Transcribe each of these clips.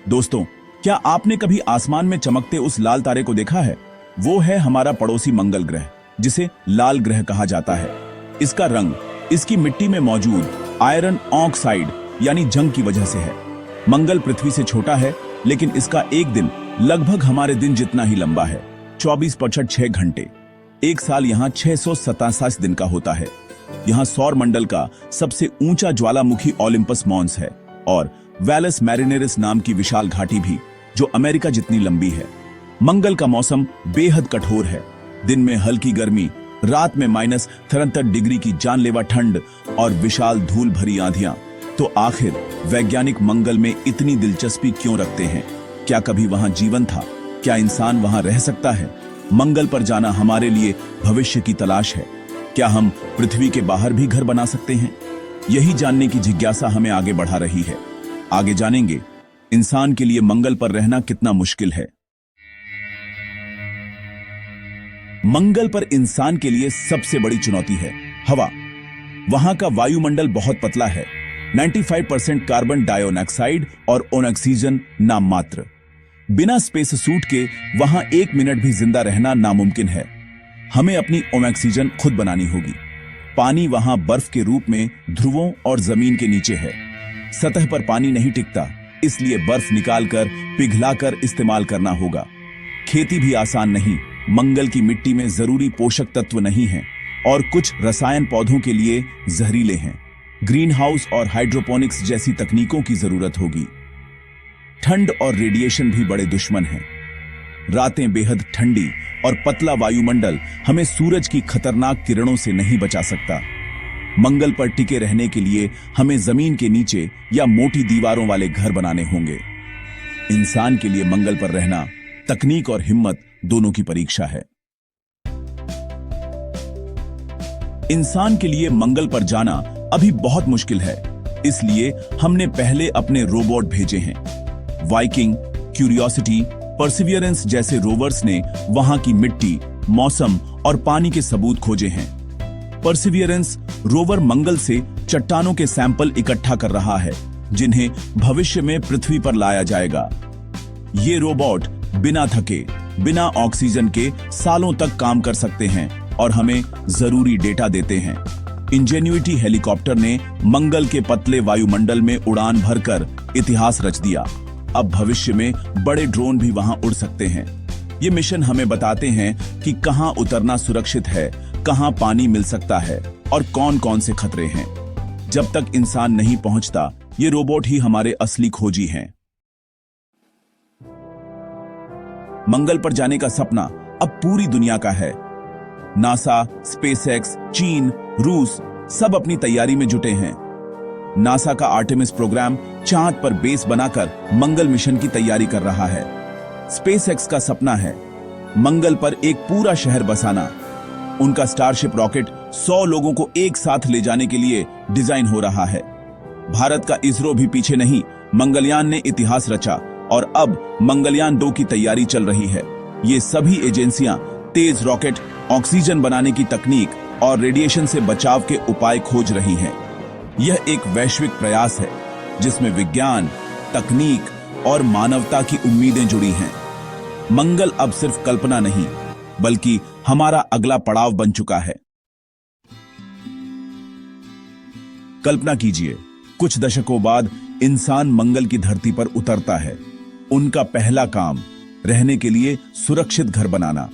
दोस्तों, क्या आपने कभी आसमान में चमकते उस लाल तारे को देखा है? वो है हमारा पड़ोसी मंगल ग्रह, जिसे लाल ग्रह कहा जाता है। इसका रंग इसकी मिट्टी में मौजूद आयरन ऑक्साइड यानी जंग की वजह से है। मंगल पृथ्वी से छोटा है, लेकिन इसका एक दिन लगभग हमारे दिन जितना ही लंबा है, 24/6 घंटे। एक साल यहाँ 667 दिन का होता है। यहाँ सौर मंडल का सबसे ऊंचा ज्वालामुखी ओलिम्पस मॉन्स है और वैलस मैरिनेरिस नाम की विशाल घाटी भी, जो अमेरिका जितनी लंबी है। मंगल का मौसम बेहद कठोर है। दिन में हल्की गर्मी, रात में -63 डिग्री की जानलेवा ठंड और विशाल धूल भरी आंधियां। तो आखिर वैज्ञानिक मंगल में इतनी दिलचस्पी क्यों रखते हैं? क्या कभी वहां जीवन था? क्या इंसान वहां रह सकता है? मंगल पर जाना हमारे लिए भविष्य की तलाश है। क्या हम पृथ्वी के बाहर भी घर बना सकते हैं? यही जानने की जिज्ञासा हमें आगे बढ़ा रही है। आगे जानेंगे, इंसान के लिए मंगल पर रहना कितना मुश्किल है। मंगल पर इंसान के लिए सबसे बड़ी चुनौती है हवा। वहां का वायुमंडल बहुत पतला है, 95% कार्बन डाइऑक्साइड और ऑक्सीजन नाम मात्र। बिना स्पेस सूट के वहां 1 मिनट भी जिंदा रहना नामुमकिन है। हमें अपनी ऑक्सीजन खुद बनानी होगी। पानी वहां बर्फ के रूप में ध्रुवों और जमीन के नीचे है। सतह पर पानी नहीं टिकता, इसलिए बर्फ निकालकर पिघलाकर इस्तेमाल करना होगा। खेती भी आसान नहीं। मंगल की मिट्टी में जरूरी पोषक तत्व नहीं है और कुछ रसायन पौधों के लिए जहरीले हैं। ग्रीन हाउस और हाइड्रोपोनिक्स जैसी तकनीकों की जरूरत होगी। ठंड और रेडिएशन भी बड़े दुश्मन हैं। रातें बेहद ठंडी और पतला वायुमंडल हमें सूरज की खतरनाक किरणों से नहीं बचा सकता। मंगल पर टिके रहने के लिए हमें जमीन के नीचे या मोटी दीवारों वाले घर बनाने होंगे। इंसान के लिए मंगल पर रहना तकनीक और हिम्मत दोनों की परीक्षा है। इंसान के लिए मंगल पर जाना अभी बहुत मुश्किल है, इसलिए हमने पहले अपने रोबोट भेजे हैं। वाइकिंग, क्यूरियोसिटी, परसिवियरेंस जैसे रोवर्स ने वहां की मिट्टी, मौसम और पानी के सबूत खोजे हैं। परसिवियरेंस रोवर मंगल से चट्टानों के सैंपल इकट्ठा कर रहा है, जिन्हें भविष्य में पृथ्वी पर लाया जाएगा। ये रोबोट बिना थके, बिना ऑक्सीजन के सालों तक काम कर सकते हैं और हमें जरूरी डेटा देते हैं। इंजेन्युइटी हेलीकॉप्टर ने मंगल के पतले वायुमंडल में उड़ान भरकर इतिहास रच दिया। अब भविष्य में बड़े ड्रोन भी वहां उड़ सकते हैं। ये मिशन हमें बताते हैं कि कहां उतरना सुरक्षित है, कहां पानी मिल सकता है और कौन कौन से खतरे हैं। जब तक इंसान नहीं पहुंचता, ये रोबोट ही हमारे असली खोजी हैं। मंगल पर जाने का सपना अब पूरी दुनिया का है। नासा, स्पेसएक्स, चीन, रूस सब अपनी तैयारी में जुटे हैं। नासा का आर्टेमिस प्रोग्राम चांद पर बेस बनाकर मंगल मिशन की तैयारी कर रहा है। स्पेसएक्स का सपना है मंगल पर एक पूरा शहर बसाना। उनका स्टारशिप रॉकेट 100 लोगों को एक साथ ले जाने के लिए डिजाइन हो रहा है। भारत का इसरो भी पीछे नहीं। मंगलयान ने इतिहास रचा और अब मंगलयान 2 की तैयारी चल रही है। ये सभी एजेंसियां तेज रॉकेट, ऑक्सीजन बनाने की तकनीक और रेडिएशन से बचाव के उपाय खोज रही हैं। यह एक वैश्विक प्रयास है जिसमें विज्ञान, तकनीक और मानवता की उम्मीदें जुड़ी हैं। मंगल अब सिर्फ कल्पना नहीं, बल्कि हमारा अगला पड़ाव बन चुका है। कल्पना कीजिए, कुछ दशकों बाद इंसान मंगल की धरती पर उतरता है। उनका पहला काम रहने के लिए सुरक्षित घर बनाना।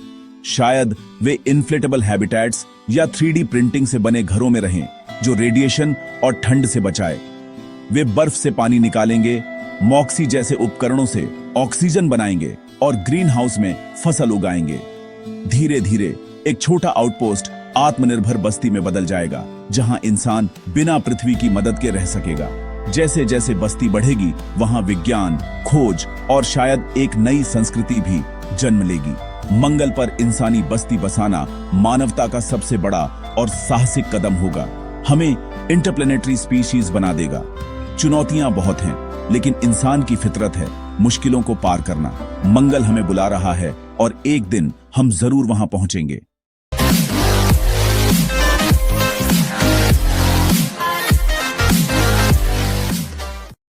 शायद वे इन्फ्लेटेबल हैबिटेट्स या 3D प्रिंटिंग से बने घरों में रहें, जो रेडिएशन और ठंड से बचाए। वे बर्फ से पानी निकालेंगे, मॉक्सी जैसे उपकरणों से ऑक्सीजन बनाएंगे और ग्रीन हाउस में फसल उगाएंगे। धीरे धीरे एक छोटा आउटपोस्ट आत्मनिर्भर बस्ती में बदल जाएगा, जहां इंसान बिना पृथ्वी की मदद के रह सकेगा। जैसे जैसे बस्ती बढ़ेगी, वहां विज्ञान, खोज और शायद एक नई संस्कृति भी जन्म लेगी। मंगल पर इंसानी बस्ती बसाना मानवता का सबसे बड़ा और साहसिक कदम होगा। हमें इंटरप्लेनेटरी स्पीशीज बना देगा। चुनौतियां बहुत हैं, लेकिन इंसान की फितरत है मुश्किलों को पार करना। मंगल हमें बुला रहा है और एक दिन हम जरूर वहां पहुंचेंगे।